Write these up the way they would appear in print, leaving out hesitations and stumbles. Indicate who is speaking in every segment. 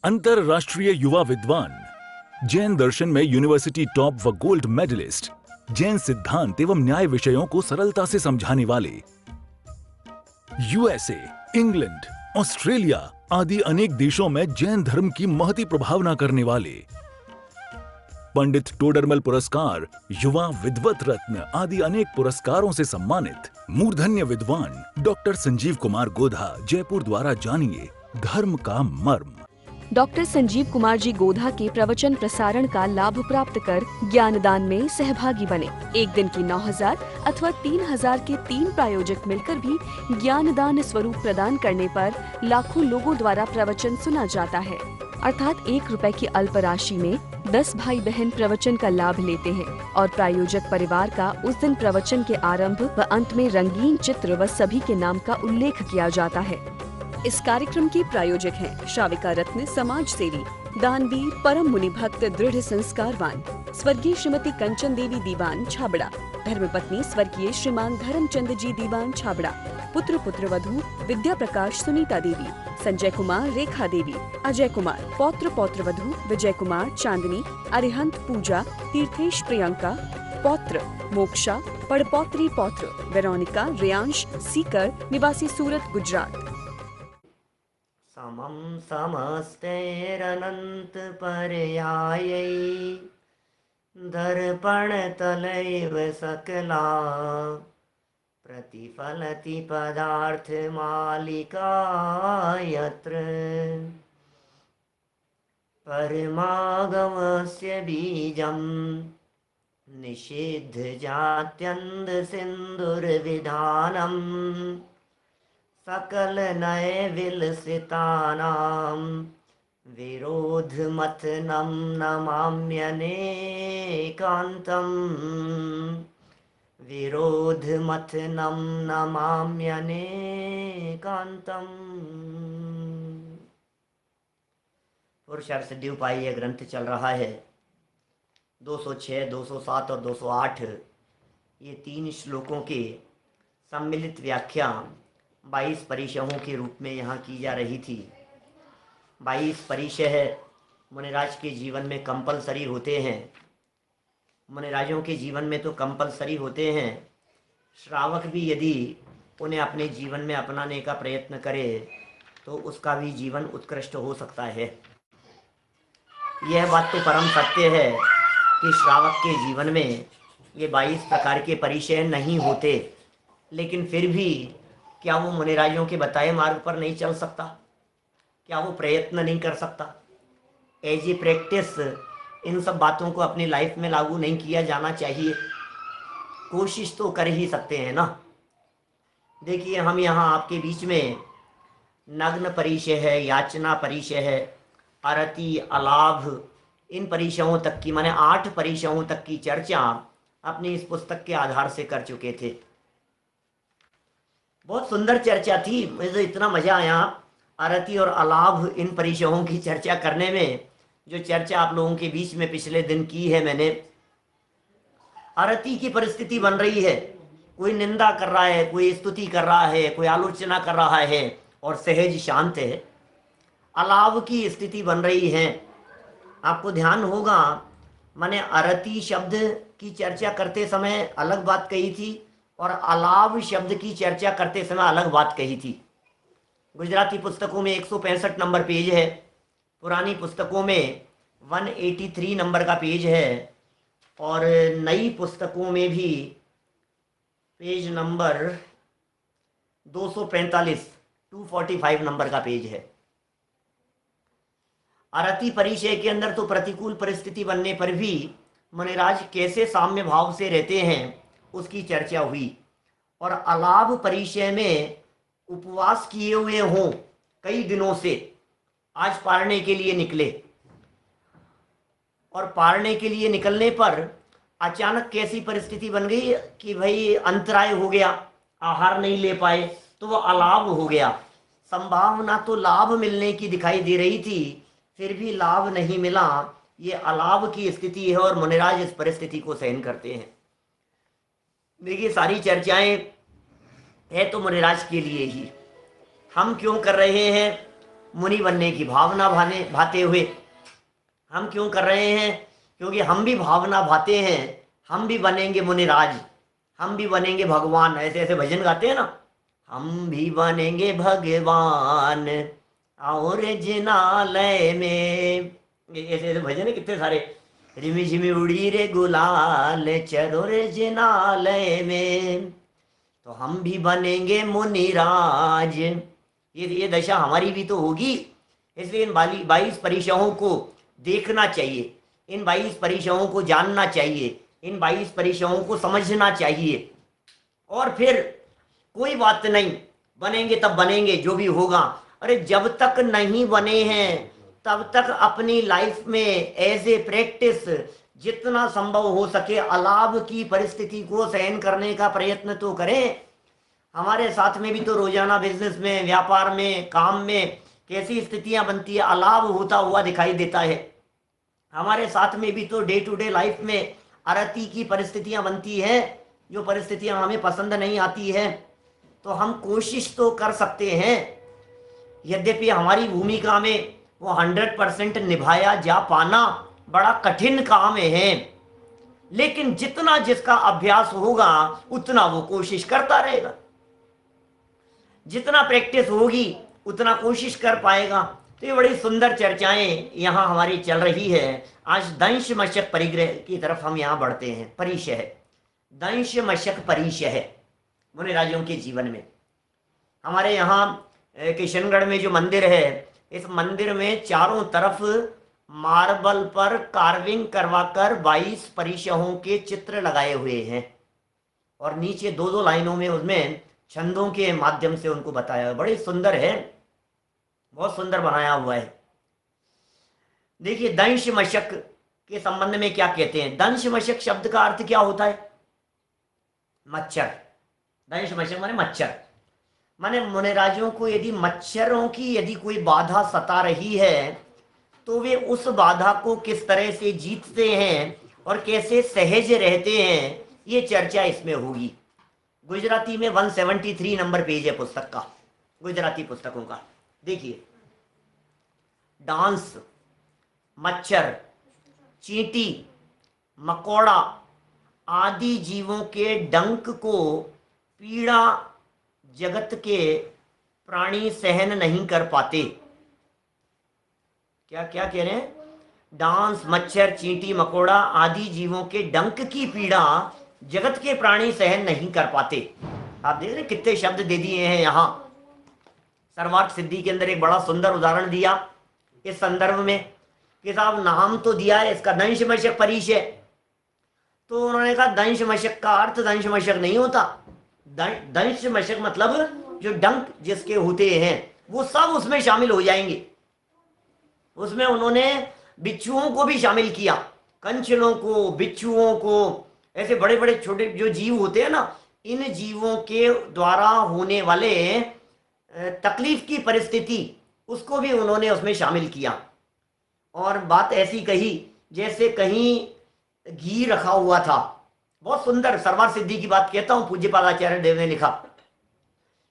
Speaker 1: अंतरराष्ट्रीय युवा विद्वान, जैन दर्शन में यूनिवर्सिटी टॉप व गोल्ड मेडलिस्ट, जैन सिद्धांत एवं न्याय विषयों को सरलता से समझाने वाले, यूएसए, इंग्लैंड, ऑस्ट्रेलिया आदि अनेक देशों में जैन धर्म की महती प्रभावना करने वाले, पंडित टोडरमल पुरस्कार, युवा विद्वत रत्न आदि अनेक पुरस्कारों से सम्मानित मूर्धन्य विद्वान डॉक्टर संजीव कुमार गोधा जयपुर द्वारा जानिए धर्म का मर्म।
Speaker 2: डॉक्टर संजीव कुमार जी गोधा के प्रवचन प्रसारण का लाभ प्राप्त कर ज्ञानदान में सहभागी बने। एक दिन की 9,000 अथवा 3,000 के 3 प्रायोजक मिलकर भी ज्ञानदान स्वरूप प्रदान करने पर लाखों लोगों द्वारा प्रवचन सुना जाता है। अर्थात 1 रुपए की अल्प राशि में 10 भाई बहन प्रवचन का लाभ लेते हैं और प्रायोजक परिवार का उस दिन प्रवचन के आरंभ व अंत में रंगीन चित्र व सभी के नाम का उल्लेख किया जाता है। इस कार्यक्रम के प्रायोजक हैं श्राविका रत्न समाज सेवी, दानवीर, परम मुनि भक्त, दृढ़ संस्कारवान स्वर्गीय श्रीमती कंचन देवी दीवान छाबड़ा, धर्मपत्नी स्वर्गीय श्रीमान धर्मचंद जी दीवान छाबड़ा, पुत्र पुत्रवधू विद्या प्रकाश सुनीता देवी, संजय कुमार रेखा देवी, अजय कुमार, पौत्र पौत्रवधू विजय कुमार चांदनी, अरिहंत पूजा, तीर्थेश प्रियंका, पौत्र मोक्षा, पड़पौत्री पौत्र वेरोनिका रेयांश सीकर निवासी सूरत गुजरात।
Speaker 3: समं समस्तैरनंत पर्यायै दर्पणतलैव सकला प्रतिफलति पदार्थमालिका यत्र परमागमस्य बीजं निषिद्धजात्यन्धसिन्धुर्विधानम् सकल नए विलसितानां विरोधमथनं नमाम्यनेकान्तं विरोधमथनं नमाम्यनेकान्तम्। पुरुषार्थ सिद्धि उपाय यह ग्रंथ चल रहा है। 206, 207 और 208 ये 3 श्लोकों के सम्मिलित व्याख्या 22 परिशहों के रूप में यहाँ की जा रही थी। 22 परिशह मुनिराज के जीवन में कंपलसरी होते हैं। मुनिराजों के जीवन में तो कंपलसरी होते हैं, श्रावक भी यदि उन्हें अपने जीवन में अपनाने का प्रयत्न करे तो उसका भी जीवन उत्कृष्ट हो सकता है। यह बात तो परम सत्य है कि श्रावक के जीवन में ये 22 प्रकार के परिचय नहीं होते, लेकिन फिर भी क्या वो मुनिराजों के बताए मार्ग पर नहीं चल सकता? क्या वो प्रयत्न नहीं कर सकता? एज ए प्रैक्टिस इन सब बातों को अपनी लाइफ में लागू नहीं किया जाना चाहिए? कोशिश तो कर ही सकते हैं ना। देखिए, हम यहाँ आपके बीच में नग्न परिचय है, याचना परिचय है, अरति, अलाभ, इन परिचयों तक की, माने 8 परिचयों तक की चर्चा अपनी इस पुस्तक के आधार से कर चुके थे। बहुत सुंदर चर्चा थी, मुझे इतना मजा आया अरति और अलाभ इन परिचयों की चर्चा करने में। जो चर्चा आप लोगों के बीच में पिछले दिन की है मैंने, अरति की परिस्थिति बन रही है, कोई निंदा कर रहा है, कोई स्तुति कर रहा है, कोई आलोचना कर रहा है और सहज शांत है। अलाभ की स्थिति बन रही है। आपको ध्यान होगा, मैंने अरति शब्द की चर्चा करते समय अलग बात कही थी और अलाभ शब्द की चर्चा करते समय अलग बात कही थी। गुजराती पुस्तकों में 165 नंबर पेज है, पुरानी पुस्तकों में 183 नंबर का पेज है और नई पुस्तकों में भी पेज नंबर 245 नंबर का पेज है। अरति परिचय के अंदर तो प्रतिकूल परिस्थिति बनने पर भी मुनिराज कैसे साम्य भाव से रहते हैं उसकी चर्चा हुई। और अलाभ परिचय में उपवास किए हुए हों कई दिनों से, आज पारने के लिए निकले और पारने के लिए निकलने पर अचानक कैसी परिस्थिति बन गई कि भाई अंतराय हो गया, आहार नहीं ले पाए तो वो अलाभ हो गया। संभावना तो लाभ मिलने की दिखाई दे रही थी, फिर भी लाभ नहीं मिला। ये अलाभ की स्थिति है और मुनिराज इस परिस्थिति को सहन करते हैं। देखिए, सारी चर्चाएं है तो मुनिराज के लिए ही। हम क्यों कर रहे हैं? मुनि बनने की भावना भाते हुए। हम क्यों कर रहे हैं? क्योंकि हम भी भावना भाते हैं, हम भी बनेंगे मुनिराज, हम भी बनेंगे भगवान। ऐसे ऐसे भजन गाते हैं ना, हम भी बनेंगे भगवान और जिनालय में, ऐसे ऐसे भजन है कितने सारे। रिमी झिमी उड़ी रे गुलाल चरो रे जिनालय में, तो हम भी बनेंगे मुनिराज। ये दशा हमारी भी तो होगी। इसलिए इन 22 परिचयों को देखना चाहिए, इन 22 परिचयों को जानना चाहिए, इन 22 परिचयों को समझना चाहिए। और फिर कोई बात नहीं, बनेंगे तब बनेंगे जो भी होगा। अरे जब तक नहीं बने हैं तब तक अपनी लाइफ में एज ए प्रैक्टिस जितना संभव हो सके अलाभ की परिस्थिति को सहन करने का प्रयत्न तो करें। हमारे साथ में भी तो रोजाना बिजनेस में, व्यापार में, काम में कैसी स्थितियां बनती है, अलाभ होता हुआ दिखाई देता है। हमारे साथ में भी तो डे टू डे लाइफ में अरति की परिस्थितियां बनती है, जो परिस्थितियां हमें पसंद नहीं आती है। तो हम कोशिश तो कर सकते हैं, यद्यपि हमारी भूमिका में वो 100% निभाया जा पाना बड़ा कठिन काम है, लेकिन जितना जिसका अभ्यास होगा उतना वो कोशिश करता रहेगा, जितना प्रैक्टिस होगी उतना कोशिश कर पाएगा। तो ये बड़ी सुंदर चर्चाएं यहाँ हमारी चल रही है। आज दंश मशक परिग्रह की तरफ हम यहाँ बढ़ते हैं। परिचय, दंश मशक परिचय मुनि राजों के जीवन में। हमारे यहाँ किशनगढ़ में जो मंदिर है, इस मंदिर में चारों तरफ मार्बल पर कार्विंग करवाकर 22 परिचयों के चित्र लगाए हुए हैं, और नीचे दो दो लाइनों में उसमें छंदों के माध्यम से उनको बताया है। बड़ी सुंदर है, बहुत सुंदर बनाया हुआ है। देखिए दंश मशक के संबंध में क्या कहते हैं। दंश मशक शब्द का अर्थ क्या होता है? मच्छर। दंश मशक माने मच्छर, माने मुनिराजों को यदि मच्छरों की यदि कोई बाधा सता रही है तो वे उस बाधा को किस तरह से जीतते हैं और कैसे सहज रहते हैं, ये चर्चा इसमें होगी। गुजराती में 173 नंबर पेज है पुस्तक का, गुजराती पुस्तकों का। देखिए, डांस, मच्छर, चींटी, मकोड़ा आदि जीवों के डंक को पीड़ा जगत के प्राणी सहन नहीं कर पाते। क्या क्या कह रहे हैं? डांस, मच्छर, चींटी, मकोड़ा आदि जीवों के डंक की पीड़ा जगत के प्राणी सहन नहीं कर पाते। आप देख रहे कितने शब्द दे दिए हैं यहाँ। सर्वार्थ सिद्धि के अंदर एक बड़ा सुंदर उदाहरण दिया इस संदर्भ में कि साहब नाम तो दिया है इसका, दंश मशक परिचय। तो उन्होंने कहा दंश मशक का अर्थ दंश मशक नहीं होता। दंश मशक मतलब जो डंक जिसके होते हैं वो सब उसमें शामिल हो जाएंगे। उसमें उन्होंने बिच्छुओं को भी शामिल किया, कंचलों को, बिच्छुओं को, ऐसे बड़े बड़े छोटे जो जीव होते हैं ना, इन जीवों के द्वारा होने वाले तकलीफ की परिस्थिति उसको भी उन्होंने उसमें शामिल किया। और बात ऐसी कही जैसे कहीं घी रखा हुआ था। बहुत सुंदर सर्वार्थ सिद्धि की बात कहता हूँ, पूज्यपाद आचार्य देव ने लिखा।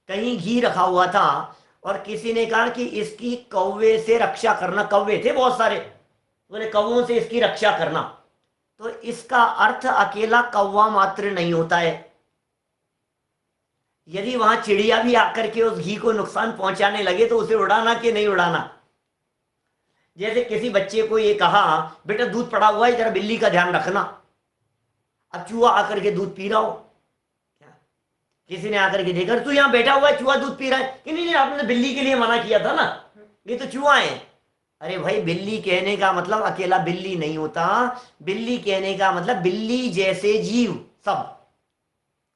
Speaker 3: कहीं घी रखा हुआ था और किसी ने कहा कि इसकी कौवे से रक्षा करना। कौवे थे बहुत सारे, बोले कौवों से इसकी रक्षा करना। तो इसका अर्थ अकेला कौवा मात्र नहीं होता है। यदि वहां चिड़िया भी आकर के उस घी को नुकसान पहुंचाने लगे तो उसे उड़ाना कि नहीं उड़ाना। जैसे किसी बच्चे को ये कहा बेटा दूध पड़ा हुआ है जरा बिल्ली का ध्यान रखना, अब चूहा आकर के दूध पी रहा हो। किसी ने आकर के देखा तू यहाँ बैठा हुआ है चूहा दूध पी रहा है, कि नहीं आपने बिल्ली के लिए मना किया था ना, ये तो चूहा है। अरे भाई बिल्ली कहने का मतलब अकेला बिल्ली नहीं होता। बिल्ली कहने का मतलब बिल्ली जैसे जीव सब,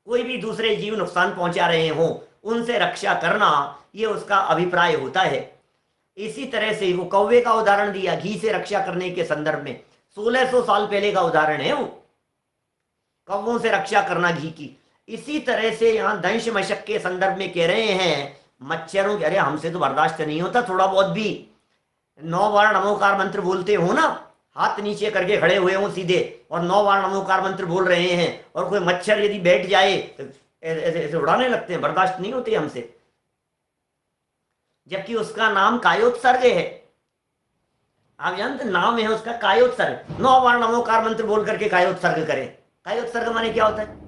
Speaker 3: कोई भी दूसरे जीव नुकसान पहुंचा रहे हो उनसे रक्षा करना, ये उसका अभिप्राय होता है। इसी तरह से वो कौवे का उदाहरण दिया घी से रक्षा करने के संदर्भ में। 1600 साल पहले का उदाहरण है वो, कौवों से रक्षा करना घी की। इसी तरह से यहाँ दंश मशक के संदर्भ में कह रहे हैं मच्छरों के, अरे हमसे तो बर्दाश्त नहीं होता, थोड़ा बहुत भी 9 बार नमोकार मंत्र बोलते हो ना, हाथ नीचे करके खड़े हुए हो सीधे और 9 बार नमोकार मंत्र बोल रहे हैं, और कोई मच्छर यदि बैठ जाए तो ऐसे ऐसे उड़ाने लगते हैं, बर्दाश्त नहीं होते हमसे। जबकि उसका नाम कायोत्सर्ग है। आप जानते नाम है उसका कायोत्सर्ग। 9 बार नमोकार मंत्र बोल करके कायोत्सर्ग करें। कायोत्सर्ग माने क्या होता है?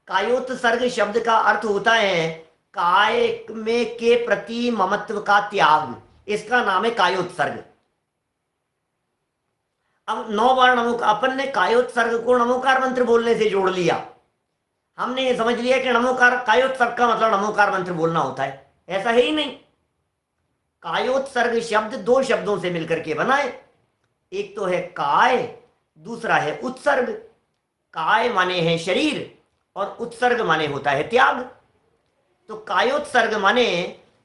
Speaker 3: कायोत्सर्ग शब्द का अर्थ होता है काय में के प्रति ममत्व का त्याग, इसका नाम है कायोत्सर्ग। अब 9 बार नमो, अपन ने कायोत्सर्ग को नमोकार मंत्र बोलने से जोड़ लिया। हमने ये समझ लिया कि नमोकार कायोत्सर्ग का मतलब नमोकार मंत्र बोलना होता है। ऐसा है ही नहीं। कायोत्सर्ग शब्द 2 शब्दों से मिलकर के बना है। एक तो है काय, दूसरा है उत्सर्ग। काय माने है शरीर और उत्सर्ग माने होता है त्याग। तो कायोत्सर्ग माने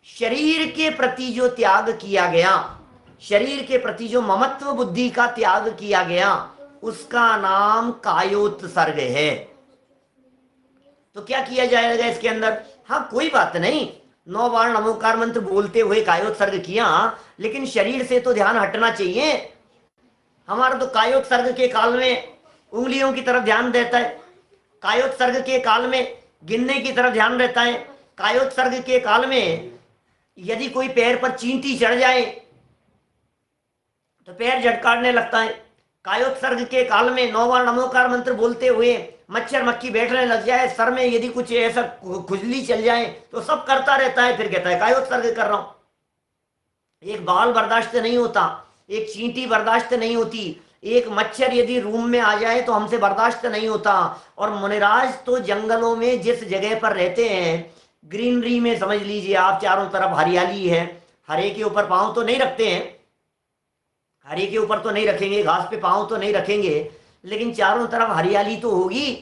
Speaker 3: शरीर के प्रति जो त्याग किया गया, शरीर के प्रति जो ममत्व बुद्धि का त्याग किया गया, उसका नाम कायोत्सर्ग है। तो क्या किया जाएगा इसके अंदर? हाँ, कोई बात नहीं, 9 बार नमोकार मंत्र बोलते हुए कायोत्सर्ग किया, लेकिन शरीर से तो ध्यान हटना चाहिए। हमारा तो कायोत्सर्ग के काल में उंगलियों की तरफ ध्यान रहता है, कायोत्सर्ग के काल में गिनने की तरफ ध्यान रहता है, कायोत्सर्ग के काल में यदि कोई पैर पर चींटी चढ़ जाए तो पैर झटकारने लगता है। कायोत्सर्ग के काल में 9 बार नमोकार मंत्र बोलते हुए मच्छर मक्खी बैठने लग जाए, सर में यदि कुछ ऐसा खुजली चल जाए तो सब करता रहता है, फिर कहता है कायोत्सर्ग कर रहा हूं। एक बाल बर्दाश्त नहीं होता, एक चींटी बर्दाश्त नहीं होती, एक मच्छर यदि रूम में आ जाए तो हमसे बर्दाश्त नहीं होता। और मुनिराज तो जंगलों में जिस जगह पर रहते हैं, ग्रीनरी में समझ लीजिए आप, चारों तरफ हरियाली है, हरे के ऊपर पांव तो नहीं रखते हैं, हरे के ऊपर तो नहीं रखेंगे, घास पे पांव तो नहीं रखेंगे, लेकिन चारों तरफ हरियाली तो होगी।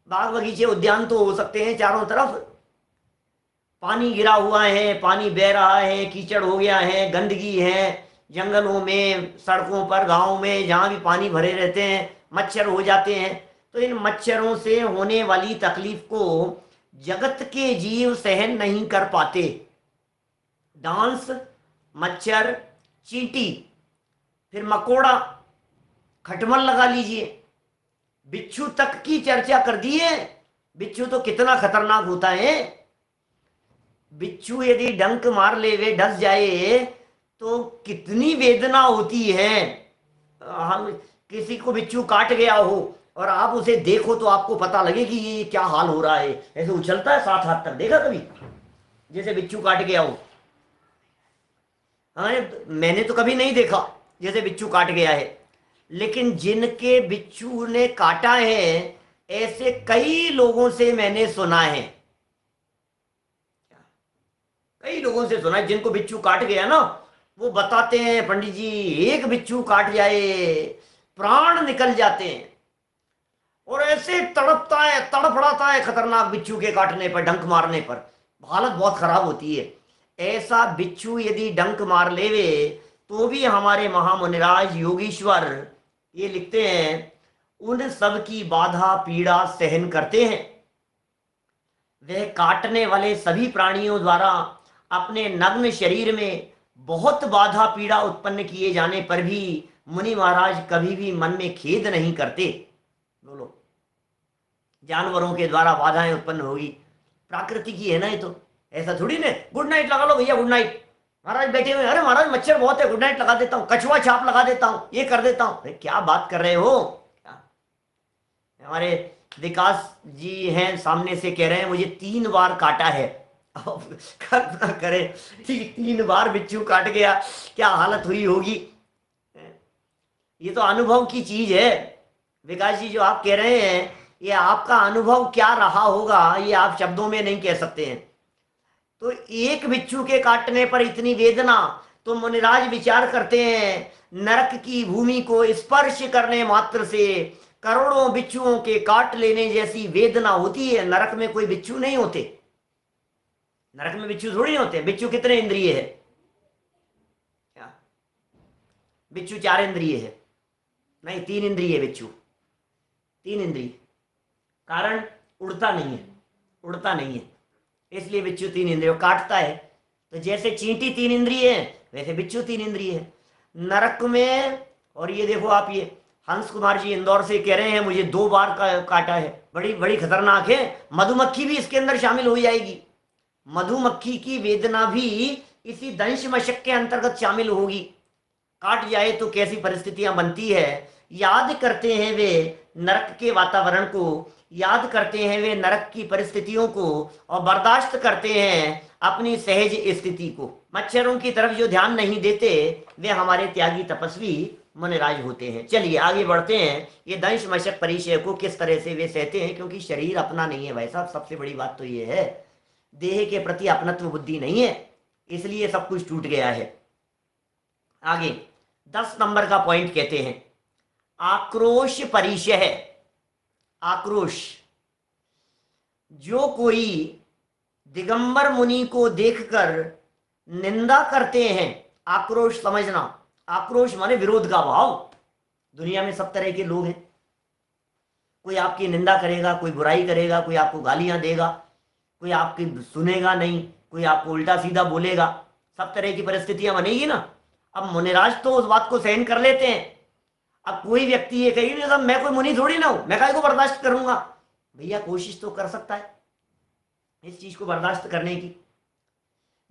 Speaker 3: बाग बगीचे उद्यान तो हो सकते हैं चारों तरफ। पानी गिरा हुआ है, पानी बह रहा है, कीचड़ हो गया है, गंदगी है जंगलों में, सड़कों पर, गांव में, जहां भी पानी भरे रहते हैं, मच्छर हो जाते हैं। तो इन मच्छरों से होने वाली तकलीफ को जगत के जीव सहन नहीं कर पाते। डांस, मच्छर, चींटी, फिर मकोड़ा, खटमल लगा लीजिए, बिच्छू तक की चर्चा कर दी है। बिच्छू तो कितना खतरनाक होता है। बिच्छू यदि डंक मार ले, वे डस जाए तो कितनी वेदना होती है। हम किसी को बिच्छू काट गया हो और आप उसे देखो तो आपको पता लगे कि ये क्या हाल हो रहा है। ऐसे उछलता है 7 हाथ तक, देखा कभी जैसे बिच्छू काट गया हो? हाँ, मैंने तो कभी नहीं देखा जैसे बिच्छू काट गया है, लेकिन जिनके बिच्छू ने काटा है ऐसे कई लोगों से मैंने सुना है। कई लोगों से सुना है जिनको बिच्छू काट गया ना, वो बताते हैं पंडित जी, एक बिच्छू काट जाए प्राण निकल जाते हैं, और ऐसे तड़पता है, तड़फड़ाता है खतरनाक बिच्छू के काटने पर, डंक मारने पर हालत बहुत खराब होती है। ऐसा बिच्छू यदि डंक मार लेवे तो भी हमारे महामुनिराज योगीश्वर ये लिखते हैं, उन सब की बाधा पीड़ा सहन करते हैं। वह काटने वाले सभी प्राणियों द्वारा अपने नग्न शरीर में बहुत बाधा पीड़ा उत्पन्न किए जाने पर भी मुनि महाराज कभी भी मन में खेद नहीं करते। बोलो, जानवरों के द्वारा बाधाएं उत्पन्न होगी, प्राकृतिक ही है ना ये तो, ऐसा थोड़ी ना। गुड नाइट लगा लो भैया, गुड नाइट। महाराज बैठे हुए, अरे महाराज मच्छर बहुत है, गुड नाइट लगा देता हूँ, कछुआ छाप लगा देता हूँ, ये कर देता हूँ। अरे क्या बात कर रहे हो? हमारे विकास जी हैं सामने से, कह रहे हैं मुझे 3 बार काटा है। कल्पना करें 3 बार बिच्छू काट गया, क्या हालत हुई होगी। ये तो अनुभव की चीज है। विकास जी जो आप कह रहे हैं, ये आपका अनुभव क्या रहा होगा, ये आप शब्दों में नहीं कह सकते हैं। तो एक बिच्छू के काटने पर इतनी वेदना, तो मुनिराज विचार करते हैं नरक की भूमि को स्पर्श करने मात्र से करोड़ों बिच्छुओं के काट लेने जैसी वेदना होती है। नरक में कोई बिच्छू नहीं होते, नरक में बिच्छू थोड़ी होते हैं। बिच्छू कितने इंद्रिय है? क्या बिच्छू 4 इंद्रिय है? नहीं, 3 इंद्रिय बिच्छू, 3 इंद्रिय। कारण उड़ता नहीं है, उड़ता नहीं है, इसलिए बिच्छू 3 इंद्रियों काटता है। तो जैसे चींटी 3 इंद्रिय है, वैसे बिच्छू 3 इंद्रिय है नरक में। और ये देखो आप, ये हंस कुमार जी इंदौर से कह रहे हैं मुझे 2 बार काटा है, बड़ी बड़ी खतरनाक है। मधुमक्खी भी इसके अंदर शामिल हो जाएगी। मधुमक्खी की वेदना भी इसी दंश मशक के अंतर्गत शामिल होगी। काट जाए तो कैसी परिस्थितियां बनती है, याद करते हैं वे नरक के वातावरण को, याद करते हैं वे नरक की परिस्थितियों को, और बर्दाश्त करते हैं अपनी सहज स्थिति को। मच्छरों की तरफ जो ध्यान नहीं देते वे हमारे त्यागी तपस्वी मुनिराज होते हैं। चलिए आगे बढ़ते हैं, ये दंश मशक परिचय को किस तरह से वे सहते हैं, क्योंकि शरीर अपना नहीं है भाई साहब। सबसे बड़ी बात तो ये है, देह के प्रति अपनत्व बुद्धि नहीं है, इसलिए सब कुछ टूट गया है। आगे 10 नंबर का पॉइंट कहते हैं आक्रोश परिचय है। आक्रोश, जो कोई दिगंबर मुनि को देखकर निंदा करते हैं, आक्रोश समझना, आक्रोश माने विरोध का भाव। दुनिया में सब तरह के लोग हैं, कोई आपकी निंदा करेगा, कोई बुराई करेगा, कोई आपको गालियां देगा, कोई आपकी सुनेगा नहीं, कोई आपको उल्टा सीधा बोलेगा, सब तरह की परिस्थितियां बनेगी ना। अब मुनिराज तो उस बात को सहन कर लेते हैं। अब कोई व्यक्ति ये कही नहीं, मैं कोई मुनि थोड़ी ना हूं, मैं काहे को बर्दाश्त करूंगा। भैया कोशिश तो कर सकता है इस चीज को बर्दाश्त करने की,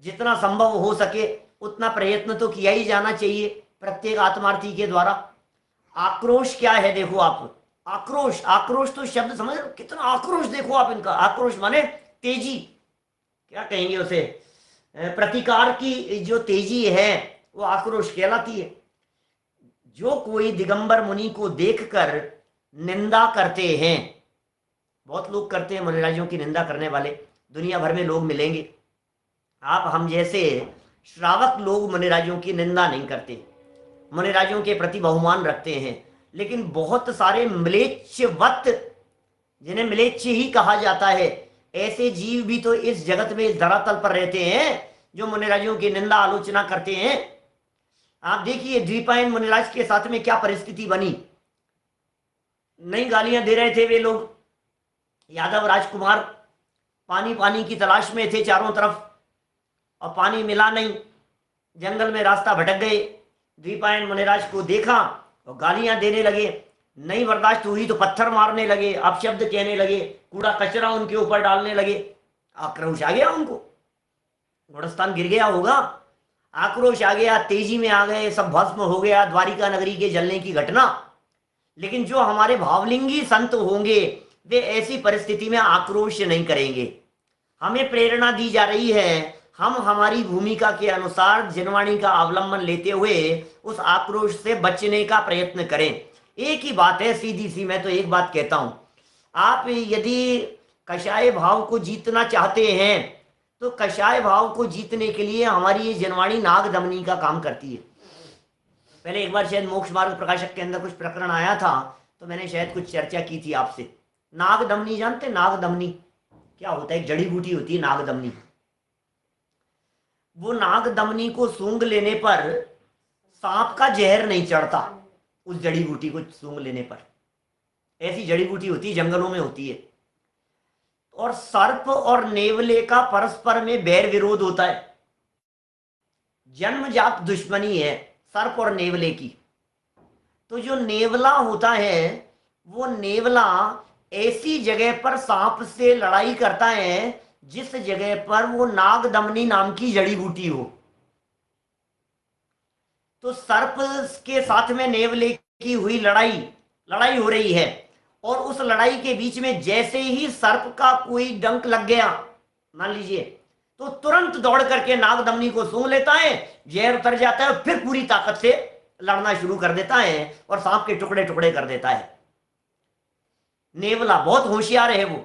Speaker 3: जितना संभव हो सके उतना प्रयत्न तो किया ही जाना चाहिए प्रत्येक आत्मार्थी के द्वारा। आक्रोश क्या है देखो आप, आक्रोश, आक्रोश तो शब्द समझ रहे हो, कितना आक्रोश देखो आप इनका। आक्रोश माने तेजी, क्या कहेंगे उसे, प्रतिकार की जो तेजी है वो आक्रोश कहलाती है। जो कोई दिगंबर मुनि को देखकर निंदा करते हैं, बहुत लोग करते हैं मुनिराजों की निंदा करने वाले, दुनिया भर में लोग मिलेंगे। आप हम जैसे श्रावक लोग मुनिराजों की निंदा नहीं करते, मुनिराजों के प्रति बहुमान रखते हैं, लेकिन बहुत सारे म्लेच्छवत, जिन्हें म्लेच्छ ही कहा जाता है, ऐसे जीव भी तो इस जगत में, इस धरातल पर रहते हैं जो मुनिराजों की निंदा आलोचना करते हैं। आप देखिए द्वीपायन मुनिराज के साथ में क्या परिस्थिति बनी, नई गालियां दे रहे थे वे लोग। यादव राजकुमार पानी पानी की तलाश में थे चारों तरफ, और पानी मिला नहीं, जंगल में रास्ता भटक गए। द्वीपायन मुनिराज को देखा और गालियां देने लगे, नहीं बर्दाश्त हुई तो पत्थर मारने लगे, अपशब्द कहने लगे, कूड़ा कचरा उनके ऊपर डालने लगे। आक्रोश आ गया उनको, घोड़स्थान गिर गया होगा, आक्रोश आ गया, तेजी में आ गए, सब भस्म हो गया, द्वारिका नगरी के जलने की घटना। लेकिन जो हमारे भावलिंगी संत होंगे वे ऐसी परिस्थिति में आक्रोश नहीं करेंगे। हमें प्रेरणा दी जा रही है, हम हमारी भूमिका के अनुसार जिनवाणी का अवलंबन लेते हुए उस आक्रोश से बचने का प्रयत्न करें। एक ही बात है सीधी सी, मैं तो एक बात कहता हूं, आप यदि कषाय भाव को जीतना चाहते हैं तो कषाय भाव को जीतने के लिए हमारी ये जिनवाणी नागदमनी का काम करती है। पहले एक बार शायद मोक्ष मार्ग प्रकाशक के अंदर कुछ प्रकरण आया था, तो मैंने शायद कुछ चर्चा की थी आपसे। नागदमनी जानते, नागदमनी क्या होता है? एक जड़ी बूटी होती है नागदमनी। वो नागदमनी को सूंघ लेने पर सांप का जहर नहीं चढ़ता, उस जड़ी बूटी को सूंघ लेने पर। ऐसी जड़ी बूटी होती है, जंगलों में होती है। और सर्प और नेवले का परस्पर में बैर विरोध होता है, जन्मजात दुश्मनी है सर्प और नेवले की। तो जो नेवला होता है वो नेवला ऐसी जगह पर सांप से लड़ाई करता है जिस जगह पर वो नागदमनी नाम की जड़ी बूटी हो। तो सर्प के साथ में नेवले की हुई लड़ाई हो रही है, और उस लड़ाई के बीच में जैसे ही सर्प का कोई डंक लग गया मान लीजिए, तो तुरंत दौड़ करके नागदमनी को सूंघ लेता है, जहर उतर जाता है, फिर पूरी ताकत से लड़ना शुरू कर देता है और सांप के टुकड़े टुकड़े कर देता है। नेवला बहुत होशियार है वो।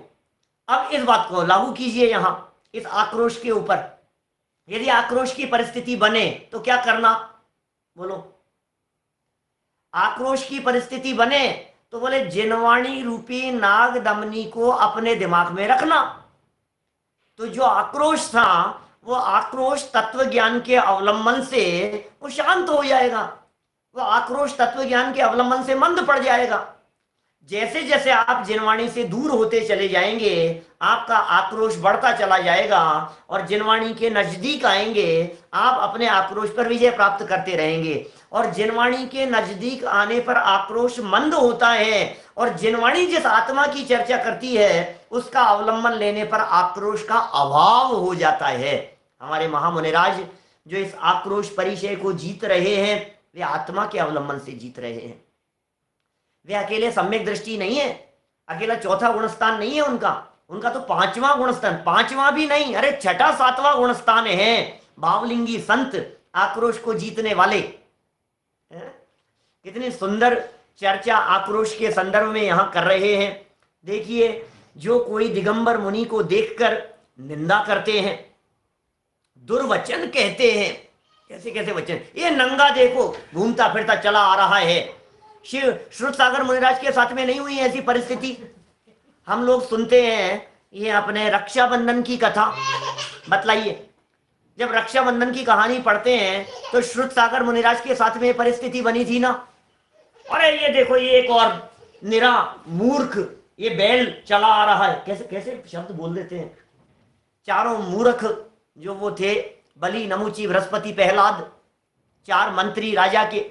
Speaker 3: अब इस बात को लागू कीजिए यहां इस आक्रोश के ऊपर। यदि आक्रोश की परिस्थिति बने तो क्या करना, बोलो? आक्रोश की परिस्थिति बने तो बोले जिनवाणी रूपी नागदमनी को अपने दिमाग में रखना। तो जो आक्रोश था वो आक्रोश तत्व ज्ञान के अवलंबन से वो शांत हो जाएगा, वो आक्रोश तत्व ज्ञान के अवलंबन से मंद पड़ जाएगा। जैसे जैसे आप जिनवाणी से दूर होते चले जाएंगे आपका आक्रोश बढ़ता चला जाएगा, और जिनवाणी के नजदीक आएंगे आप अपने आक्रोश पर विजय प्राप्त करते रहेंगे। और जिनवाणी के नजदीक आने पर आक्रोश मंद होता है, और जिनवाणी जिस आत्मा की चर्चा करती है उसका अवलंबन लेने पर आक्रोश का अभाव हो जाता है। हमारे महामुनिराज जो इस आक्रोश परिचय को जीत रहे हैं वे आत्मा के अवलंबन से जीत रहे हैं। वे अकेले सम्यक दृष्टि नहीं है, अकेला चौथा गुणस्थान नहीं है उनका, उनका तो पांचवां गुणस्थान, पांचवां भी नहीं, अरे छठा सातवां गुणस्थान है। भावलिंगी संत आक्रोश को जीतने वाले। कितनी सुंदर चर्चा आक्रोश के संदर्भ में यहां कर रहे हैं। देखिए, जो कोई दिगंबर मुनि को देखकर निंदा करते हैं, दुर्वचन कहते हैं, कैसे कैसे वचन, ये नंगा देखो घूमता फिरता चला आ रहा है। शिव श्रुत सागर मुनिराज के साथ में नहीं हुई ऐसी परिस्थिति। हम लोग सुनते हैं ये अपने रक्षाबंधन की कथा, बतलाइए, जब रक्षाबंधन की कहानी पढ़ते हैं तो श्रुत सागर मुनिराज के साथ में परिस्थिति बनी थी ना। अरे ये देखो, ये एक और निरा मूर्ख ये बैल चला आ रहा है, कैसे कैसे शब्द बोल देते हैं। चारों मूर्ख जो वो थे, बलि, नमुची, बृहस्पति, प्रहलाद, चार मंत्री राजा के,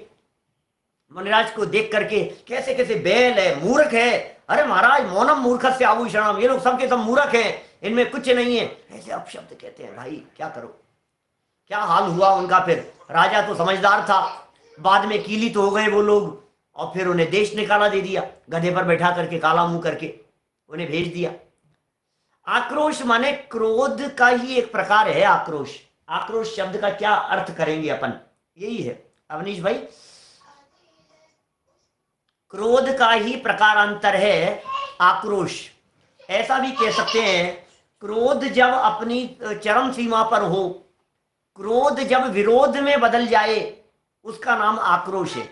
Speaker 3: मुनिराज को देख करके कैसे कैसे बैल है, मूर्ख है, अरे महाराज मौनम मूर्खस्य आभूषणम, ये लोग सबके सब मूर्ख हैं, इनमें कुछ नहीं है, ऐसे अपशब्द कहते हैं। भाई क्या करो, क्या हाल हुआ उनका। फिर राजा तो समझदार था, बाद में कीली तो हो गए वो लोग, और फिर उन्हें देश निकाला दे दिया, गधे पर बैठा करके काला मुंह करके उन्हें भेज दिया। आक्रोश माने क्रोध का ही एक प्रकार है आक्रोश। आक्रोश शब्द का क्या अर्थ करेंगे अपन, यही है अवनीश भाई, क्रोध का ही प्रकारांतर है आक्रोश। ऐसा भी कह सकते हैं, क्रोध जब अपनी चरम सीमा पर हो, क्रोध जब विरोध में बदल जाए, उसका नाम आक्रोश है।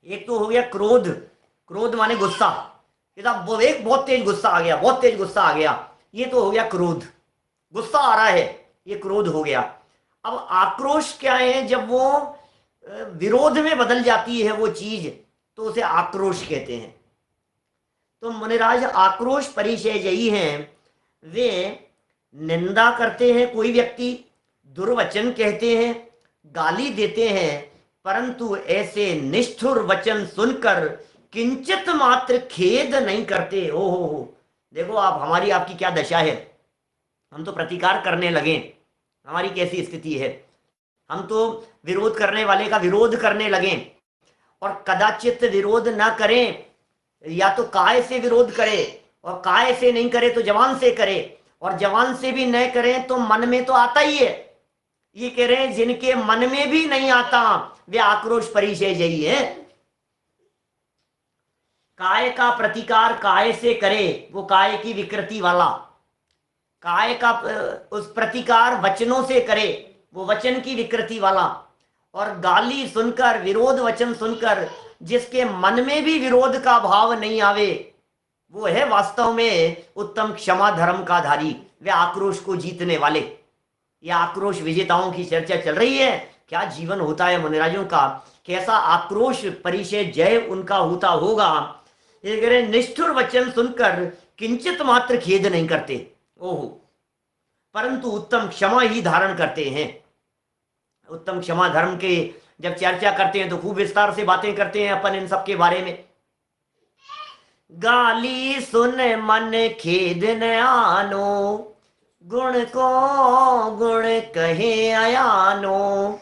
Speaker 3: एक तो हो गया क्रोध, क्रोध माने गुस्सा, एक बहुत तेज गुस्सा आ गया, बहुत तेज गुस्सा आ गया, ये तो हो गया क्रोध, गुस्सा आ रहा है, ये क्रोध हो गया। अब आक्रोश क्या है, जब वो विरोध में बदल जाती है वो चीज, तो उसे आक्रोश कहते हैं। तो मुनिराज आक्रोश परिचय यही हैं, वे निंदा करते हैं, कोई व्यक्ति दुर्वचन कहते हैं, गाली देते हैं, परंतु ऐसे निष्ठुर वचन सुनकर किंचित मात्र खेद नहीं करते। ओ हो, देखो आप, हमारी आपकी क्या दशा है, हम तो प्रतिकार करने लगे, हमारी कैसी स्थिति है, हम तो विरोध करने वाले का विरोध करने लगे, और कदाचित विरोध ना करें, या तो काय से विरोध करे, और काय से नहीं करे तो जवान से करे, और जवान से भी न करें तो मन में तो आता ही है। ये कह रहे हैं जिनके मन में भी नहीं आता वे आक्रोश परिचय यही है। काय का प्रतिकार काय से करे, वो काय की विकृति वाला, काय का उस प्रतिकार वचनों से करे, वो वचन की विकृति वाला, और गाली सुनकर, विरोध वचन सुनकर जिसके मन में भी विरोध का भाव नहीं आवे, वो है वास्तव में उत्तम क्षमा धर्म का धारी, वे आक्रोश को जीतने वाले। ये आक्रोश विजेताओं की चर्चा चल रही है। क्या जीवन होता है मुनिराजों का, कैसा आक्रोश परिचय जय उनका होता होगा। ये कह रहे निष्ठुर वचन सुनकर किंचित मात्र खेद नहीं करते, ओहो, परंतु उत्तम क्षमा ही धारण करते हैं। उत्तम क्षमा धर्म के जब चर्चा करते हैं तो खूब विस्तार से बातें करते हैं अपन इन सब के बारे में। गाली सुन मन खेद न आनो, गुण को गुण कहे अयानो,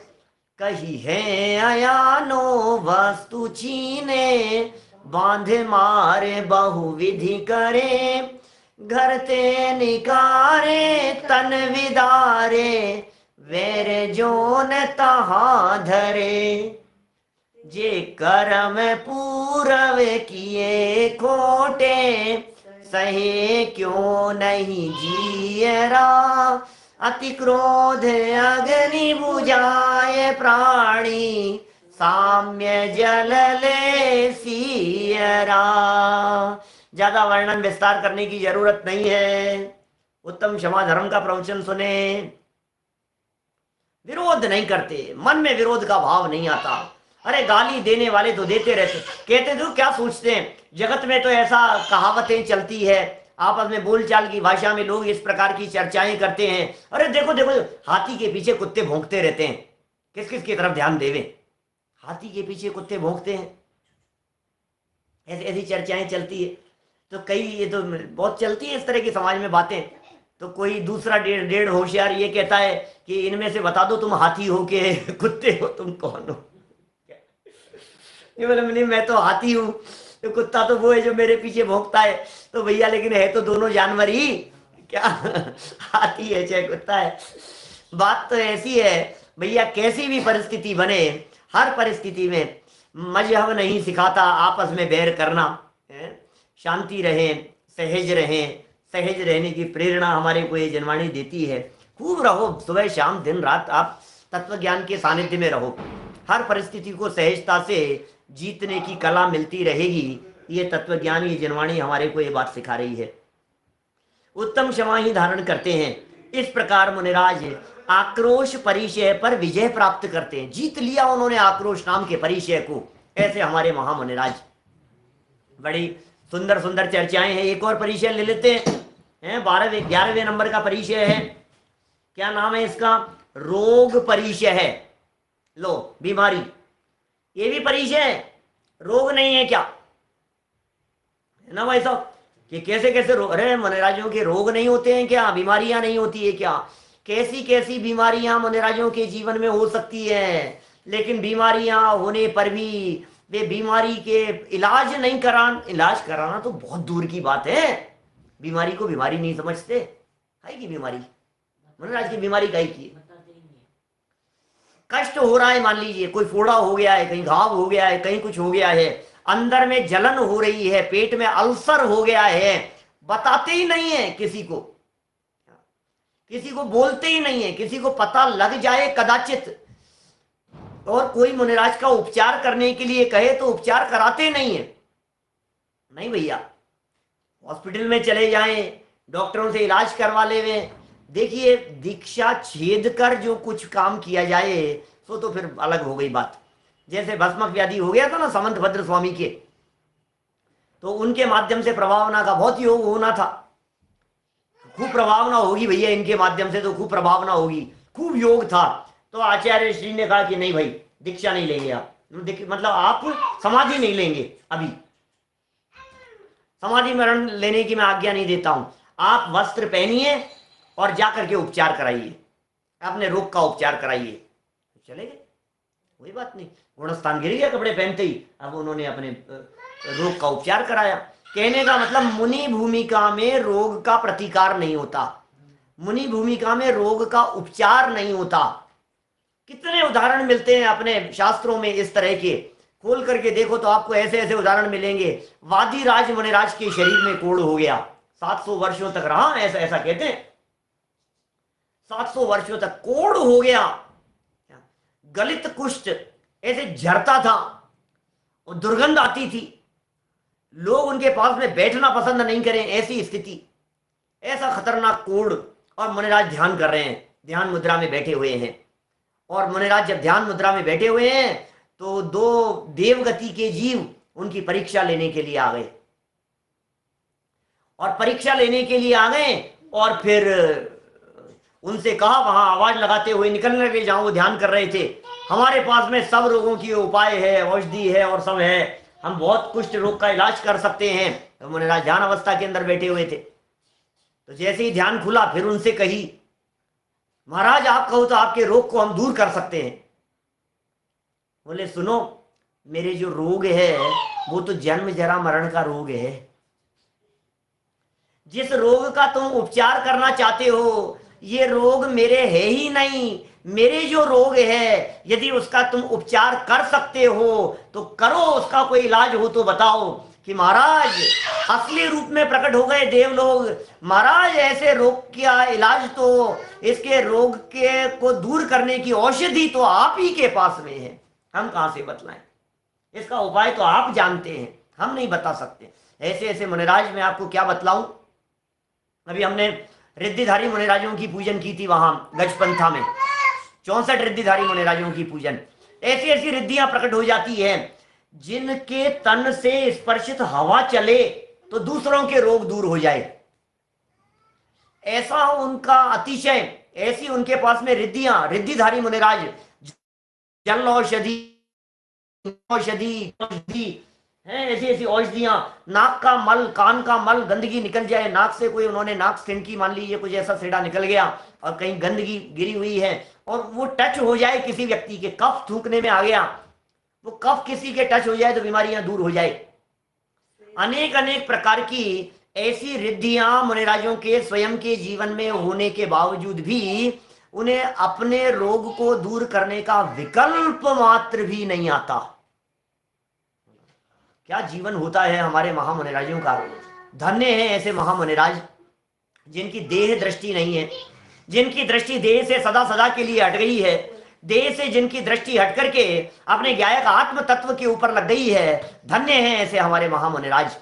Speaker 3: कही है अयानो वस्तु छीने, बांध मारे बहुविधि करे, घर ते निकारे तन विदारे, वैर जोन तहाँ धरे, जे कर्म पूरव किए खोटे, सहे क्यों नहीं जियरा, अति क्रोध अग्नि बुझाए प्राणी, साम्य जल ले सियरा। ज्यादा वर्णन विस्तार करने की जरूरत नहीं है। उत्तम क्षमा धर्म का प्रवचन सुने, विरोध नहीं करते, मन में विरोध का भाव नहीं आता। अरे गाली देने वाले तो देते रहते, कहते तो क्या सोचते हैं, जगत में तो ऐसा कहावतें चलती है, आपस में बोलचाल की भाषा में लोग इस प्रकार की चर्चाएं करते हैं। अरे देखो देखो, हाथी के पीछे कुत्ते भौंकते रहते हैं, किस किस की तरफ ध्यान देवे, हाथी के पीछे कुत्ते भौंकते हैं, ऐसी ऐसी चर्चाएं चलती है। तो कई, ये तो बहुत चलती है इस तरह की समाज में बातें। तो कोई दूसरा डेढ़ डेढ़ होशियार ये कहता है कि इनमें से बता दो तुम हाथी हो के कुत्ते हो, तुम कौन हो? ये बोले नहीं मैं तो हाथी हूँ, तो कुत्ता तो वो है जो मेरे पीछे भौंकता है। तो भैया लेकिन है तो दोनों जानवर ही, क्या हाथी है चाहे कुत्ता है। बात तो ऐसी है भैया, कैसी भी परिस्थिति बने, हर परिस्थिति में मजहब नहीं सिखाता आपस में बैर करना है। शांति रहें, सहज रहें, सहज रहने की प्रेरणा हमारे को ये जनवाणी देती है। खूब रहो, सुबह शाम दिन रात आप तत्व ज्ञान के सानिध्य में रहो, हर परिस्थिति को सहजता से जीतने की कला मिलती रहेगी। ये तत्व ज्ञान, ये जनवाणी हमारे को ये बात सिखा रही है। उत्तम क्षमा ही धारण करते हैं। इस प्रकार मुनिराज आक्रोश परिचय पर विजय प्राप्त करते हैं। जीत लिया उन्होंने आक्रोश नाम के परिचय को। ऐसे हमारे महामुनिराज, बड़ी सुंदर सुंदर चर्चाएं हैं। एक और परिचय ले लेते हैं, 11वें नंबर का परिचय है। क्या नाम है इसका? रोग परिचय है। लो, बीमारी, ये भी परिचय है, रोग नहीं है क्या? है ना भाई साहब, कि कैसे कैसे रोग, अरे मुनिराजों के रोग नहीं होते हैं क्या? बीमारियां नहीं होती है क्या? कैसी कैसी बीमारियां मुनिराजों के जीवन में हो सकती है, लेकिन बीमारियां होने पर भी वे बीमारी के इलाज नहीं इलाज कराना तो बहुत दूर की बात है। बीमारी को बीमारी नहीं समझते। है की बीमारी? मुनिराज की बीमारी काहे की? कष्ट हो रहा है, मान लीजिए कोई फोड़ा हो गया है, कहीं घाव हो गया है, कहीं कुछ हो गया है, अंदर में जलन हो रही है, पेट में अल्सर हो गया है, बताते ही नहीं है किसी को, किसी को बोलते ही नहीं है, किसी को पता लग जाए कदाचित, और कोई मुनिराज का उपचार करने के लिए कहे तो उपचार कराते नहीं है। नहीं भैया, हॉस्पिटल में चले जाएं, डॉक्टरों से इलाज करवा ले। देखिए, दीक्षा छेद कर जो कुछ काम किया जाए सो तो फिर अलग हो गई बात। जैसे भस्मक व्याधि हो गया था ना समंत भद्र स्वामी के, तो उनके माध्यम से प्रभावना का बहुत योग होना था। खूब प्रभावना होगी भैया इनके माध्यम से, तो खूब प्रभावना होगी, खूब योग था। तो आचार्य श्री ने कहा कि नहीं भाई, दीक्षा नहीं लेंगे आप, मतलब आप समाधि नहीं लेंगे, अभी समाधि मरण लेने की मैं आज्ञा नहीं देता हूं। आप वस्त्र पहनिए और जाकर के उपचार कराइए, अपने रोग का उपचार कराइए। चले गए, कोई बात नहीं, गुणस्थान गिर गया कपड़े पहनते ही। अब उन्होंने अपने रोग का उपचार कराया। कहने का मतलब, मुनि भूमिका में रोग का प्रतिकार नहीं होता, मुनि भूमिका में रोग का उपचार नहीं होता। कितने उदाहरण मिलते हैं अपने शास्त्रों में इस तरह के, खोल करके देखो तो आपको ऐसे ऐसे उदाहरण मिलेंगे। वादिराज मुनिराज के शरीर में कोढ़ हो गया, 700 वर्षों तक रहा, ऐसा ऐसा कहते हैं, 700 वर्षों तक कोढ़ हो गया। गलित कुष्ठ ऐसे झरता था और दुर्गंध आती थी, लोग उनके पास में बैठना पसंद नहीं करें, ऐसी स्थिति, ऐसा खतरनाक कोढ़। और मुनिराज ध्यान कर रहे हैं, ध्यान मुद्रा में बैठे हुए हैं। और मुनिराज जब ध्यान मुद्रा में बैठे हुए हैं तो 2 देवगति के जीव उनकी परीक्षा लेने के लिए आ गए, और परीक्षा लेने के लिए आ गए, और फिर उनसे कहा, वहां आवाज लगाते हुए निकलने के, जहां वो ध्यान कर रहे थे, हमारे पास में सब रोगों की उपाय है, औषधि है और सब है, हम बहुत कुष्ठ रोग का इलाज कर सकते हैं। तो मुनिराज ध्यान अवस्था के अंदर बैठे हुए थे। तो जैसे ही ध्यान खुला, फिर उनसे कही, महाराज आप कहो तो आपके रोग को हम दूर कर सकते हैं। बोले सुनो, मेरे जो रोग है वो तो जन्म जरा मरण का रोग है। जिस रोग का तुम उपचार करना चाहते हो, ये रोग मेरे है ही नहीं। मेरे जो रोग है, यदि उसका तुम उपचार कर सकते हो तो करो, उसका कोई इलाज हो तो बताओ। कि महाराज असली रूप में प्रकट हो गए देवलोग, महाराज ऐसे रोग का इलाज तो, इसके रोग के को दूर करने की औषधि तो आप ही के पास में है, हम कहां से बतलाएं, इसका उपाय तो आप जानते हैं, हम नहीं बता सकते। ऐसे ऐसे मुनिराज मैं आपको क्या बतलाऊं। अभी हमने रिद्धिधारी मुनिराजों की पूजन की थी वहां गजपंथा में, 64 रिद्धिधारी मुनिराजों की पूजन। ऐसी ऐसी रिद्धियां प्रकट हो जाती है, जिनके तन से स्पर्शित हवा चले तो दूसरों के रोग दूर हो जाए, ऐसा उनका अतिशय, ऐसी उनके पास में रिद्धियां। रिद्धिधारी मुनिराज जल औषधि, औषधि हैं ऐसी ऐसी औषधियां, नाक का मल, कान का मल, गंदगी निकल जाए नाक से, कोई उन्होंने नाक सिनकी मान लीजिए कुछ ऐसा सीढ़ा निकल गया और कहीं गंदगी गिरी हुई है और वो टच हो जाए किसी व्यक्ति के, कफ थूकने में आ गया, वो कफ किसी के टच हो जाए तो बीमारियां दूर हो जाए। अनेक अनेक प्रकार की ऐसी रिद्धियां मुनिराजों के स्वयं के जीवन में होने के बावजूद भी उन्हें अपने रोग को दूर करने का विकल्प मात्र भी नहीं आता। क्या जीवन होता है हमारे महामुनिराजों का। धन्य है ऐसे महामुनिराज जिनकी देह दृष्टि नहीं है, जिनकी दृष्टि देह से सदा सदा के लिए हट गई है, देह से जिनकी दृष्टि हट करके अपने गायक आत्म तत्व के ऊपर लग गई है। धन्य है ऐसे हमारे महामुनिराज।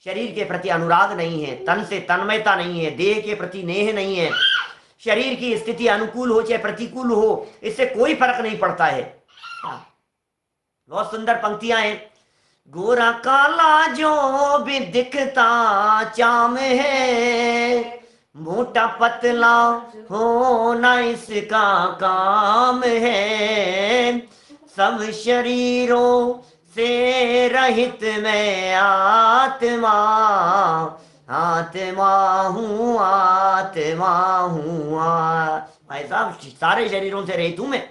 Speaker 3: शरीर के प्रति अनुराग नहीं है, तन से तन्मयता नहीं है, देह के प्रति नेह नहीं है, शरीर की स्थिति अनुकूल हो चाहे प्रतिकूल हो इससे कोई फर्क नहीं पड़ता है। बहुत सुंदर पंक्तियां हैं। गोरा काला जो भी दिखता चाम है, मोटा पतला होना इसका काम है, सब शरीरों से रहित मैं आत्मा, आत्मा हूँ, आत्मा हूँ। भाई साहब सारे शरीरों से रहित हूं मैं।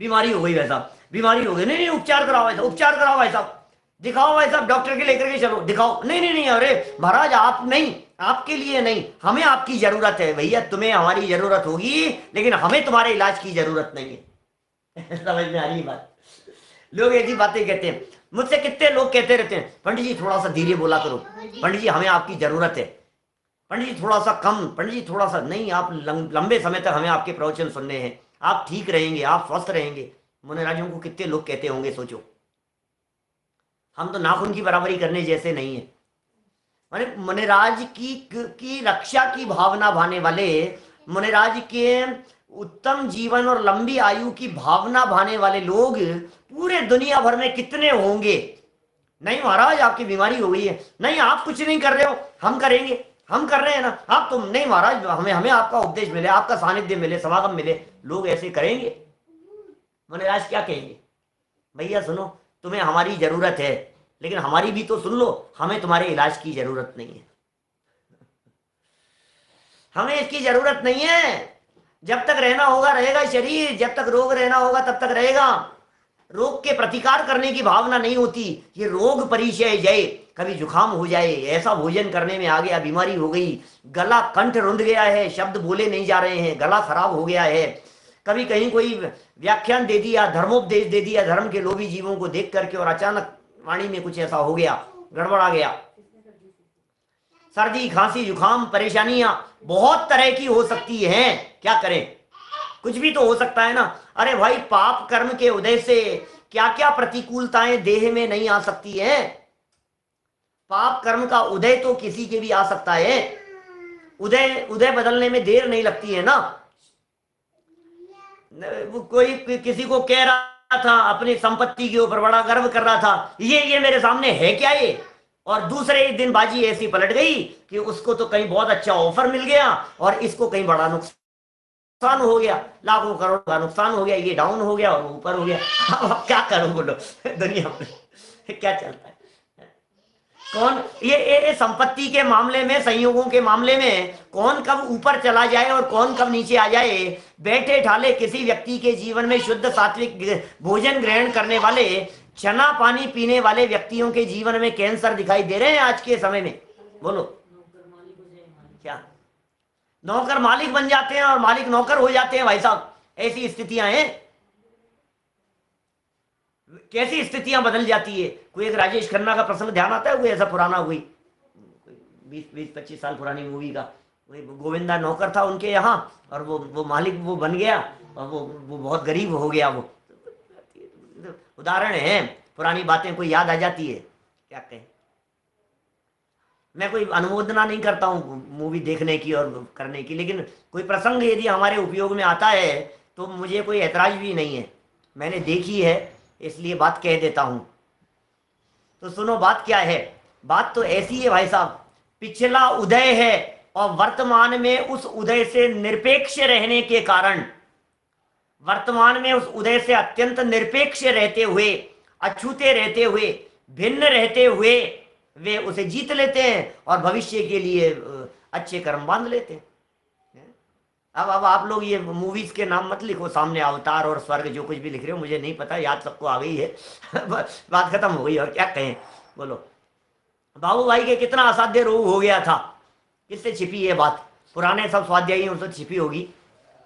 Speaker 3: बीमारी हो गई भाई साहब, बीमारी हो गई, नहीं नहीं उपचार कराओ भाई साहब, उपचार कराओ भाई साहब, दिखाओ भाई साहब, डॉक्टर के लेकर के चलो, दिखाओ। नहीं नहीं नहीं, अरे महाराज आप नहीं, आपके लिए नहीं, हमें आपकी जरूरत है। भैया तुम्हें हमारी जरूरत होगी लेकिन हमें तुम्हारे इलाज की जरूरत नहीं है। समझ में आ रही बात। लोग ऐसी बातें कहते हैं, मुझसे कितने लोग कहते रहते हैं पंडित जी थोड़ा सा धीरे बोला करो, पंडित जी हमें आपकी जरूरत है, पंडित जी थोड़ा सा कम, पंडित जी थोड़ा सा नहीं, आप लंबे समय तक हमें आपके प्रवचन सुनने हैं, आप ठीक रहेंगे, आप स्वस्थ रहेंगे। मुनिराजों को कितने लोग कहते होंगे सोचो। हम तो नाखून की बराबरी करने जैसे नहीं है। माने मुनिराज की रक्षा की भावना भाने वाले, मुनिराज के उत्तम जीवन और लंबी आयु की भावना भाने वाले लोग पूरे दुनिया भर में कितने होंगे। नहीं महाराज आपकी बीमारी हो गई है, नहीं आप कुछ नहीं कर रहे हो, हम करेंगे, हम कर रहे हैं ना, आप तुम नहीं महाराज, हमें आपका उपदेश मिले, आपका सानिध्य मिले, समागम मिले, लोग ऐसे करेंगे। मुनिराज क्या कहेंगे, भैया सुनो तुम्हें हमारी जरूरत है लेकिन हमारी भी तो सुन लो, हमें तुम्हारे इलाज की जरूरत नहीं है, हमें इसकी जरूरत नहीं है। जब तक रहना होगा रहेगा शरीर, जब तक रोग रहना होगा तब तक रहेगा। रोग के प्रतिकार करने की भावना नहीं होती। ये रोग परिचय जय, कभी जुकाम हो जाए, ऐसा भोजन करने में आ गया, बीमारी हो गई, गला कंठ रुंध गया है, शब्द बोले नहीं जा रहे हैं, गला खराब हो गया है, कभी कहीं कोई व्याख्यान दे दिया, धर्मोपदेश दे दिया धर्म के लोभी जीवों को देख करके और अचानक वाणी में कुछ ऐसा हो गया, गड़बड़ा गया, सर्दी खांसी जुकाम परेशानियां बहुत तरह की हो सकती हैं, क्या करें, कुछ भी तो हो सकता है ना। अरे भाई पाप कर्म के उदय से क्या क्या प्रतिकूलताएं देह में नहीं आ सकती हैं। पाप कर्म का उदय तो किसी के भी आ सकता है, उदय बदलने में देर नहीं लगती है ना। कोई किसी को कह रहा था अपनी संपत्ति के ऊपर बड़ा गर्व कर रहा था, ये मेरे सामने है क्या ये, और दूसरे ही दिन बाजी ऐसी पलट गई कि उसको तो कहीं बहुत अच्छा ऑफर मिल गया और इसको कहीं बड़ा नुकसान हो गया, लाखों करोड़ का नुकसान हो गया, ये डाउन हो गया और ऊपर हो गया। अब क्या करूं बोलो, दुनिया में क्या चलता है। कौन ये संपत्ति के मामले में, संयोगों के मामले में कौन कब ऊपर चला जाए और कौन कब नीचे आ जाए। बैठे ठाले किसी व्यक्ति के जीवन में शुद्ध सात्विक भोजन ग्रहण करने वाले, चना पानी पीने वाले व्यक्तियों के जीवन में कैंसर दिखाई दे रहे हैं आज के समय में। बोलो क्या नौकर मालिक बन जाते हैं और मालिक नौकर हो जाते हैं भाई साहब, ऐसी स्थितियां हैं। कैसी स्थितियां बदल जाती है। कोई एक राजेश खन्ना का प्रसंग ध्यान आता है, कोई ऐसा पुराना, कोई 20-25 साल पुरानी मूवी का, कोई गोविंदा नौकर था उनके यहाँ और वो मालिक वो बन गया और वो बहुत गरीब हो गया। वो उदाहरण है, पुरानी बातें कोई याद आ जाती है, क्या कहें। मैं कोई अनुमोदना नहीं करता हूँ मूवी देखने की और करने की, लेकिन कोई प्रसंग यदि हमारे उपयोग में आता है तो मुझे कोई ऐतराज भी नहीं है, मैंने देखी है इसलिए बात कह देता हूं। तो सुनो बात क्या है। बात तो ऐसी है भाई साहब, पिछला उदय है और वर्तमान में उस उदय से निरपेक्ष रहने के कारण, वर्तमान में उस उदय से अत्यंत निरपेक्ष रहते हुए अछूते रहते हुए, भिन्न रहते हुए वे उसे जीत लेते हैं और भविष्य के लिए अच्छे कर्म बांध लेते हैं। अब आप लोग ये मूवीज के नाम मत लिखो सामने, अवतार और स्वर्ग जो कुछ भी लिख रहे हो मुझे नहीं पता, याद सबको आ गई है। बात खत्म हो गई, और क्या कहें, बोलो। बाबू भाई के कितना असाध्य रोग हो गया था, किससे छिपी ये बात? पुराने सब स्वाध्यायी उनसे छिपी होगी,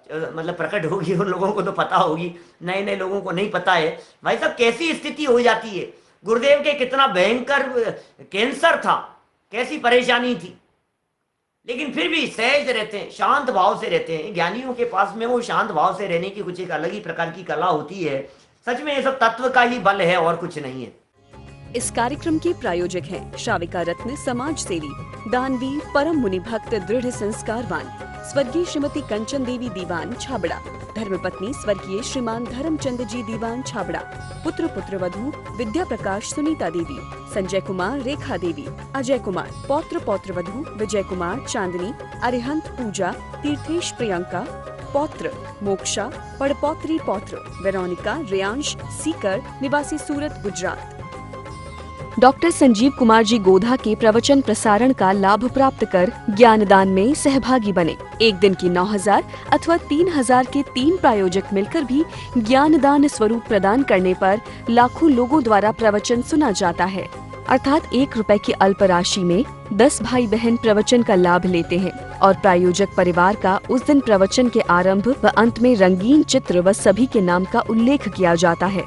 Speaker 3: मतलब प्रकट होगी, उन लोगों को तो पता होगी, नए नए लोगों को नहीं पता है। भाई साहब कैसी स्थिति हो जाती है, गुरुदेव के कितना भयंकर कैंसर था, कैसी परेशानी थी, लेकिन फिर भी सहज रहते हैं, शांत भाव से रहते हैं। ज्ञानियों के पास में वो शांत भाव से रहने की कुछ एक अलग ही प्रकार की कला होती है। सच में ये सब तत्व का ही बल है और कुछ नहीं है।
Speaker 2: इस कार्यक्रम के प्रायोजक हैं श्राविका रत्न समाज सेवी, दानवीर, परम मुनि भक्त, दृढ़ संस्कारवान स्वर्गीय श्रीमती कंचन देवी दीवान छाबड़ा, धर्मपत्नी स्वर्गीय श्रीमान धर्मचंद जी दीवान छाबड़ा, पुत्र पुत्रवधू विद्या प्रकाश सुनीता देवी, संजय कुमार रेखा देवी, अजय कुमार, पौत्र पौत्रवधू विजय कुमार चांदनी, अरिहंत पूजा, तीर्थेश प्रियंका, पौत्र मोक्षा, पड़पौत्री पौत्र वेरोनिका रेयांश सीकर, निवासी सूरत गुजरात। डॉक्टर संजीव कुमार जी गोधा के प्रवचन प्रसारण का लाभ प्राप्त कर ज्ञानदान में सहभागी बने। एक दिन की 9,000 अथवा 3,000 के 3 प्रायोजक मिलकर भी ज्ञानदान स्वरूप प्रदान करने पर लाखों लोगों द्वारा प्रवचन सुना जाता है। अर्थात 1 रुपए की अल्प राशि में 10 भाई बहन प्रवचन का लाभ लेते हैं और प्रायोजक परिवार का उस दिन प्रवचन के आरंभ व अंत में रंगीन चित्र व सभी के नाम का उल्लेख किया जाता है।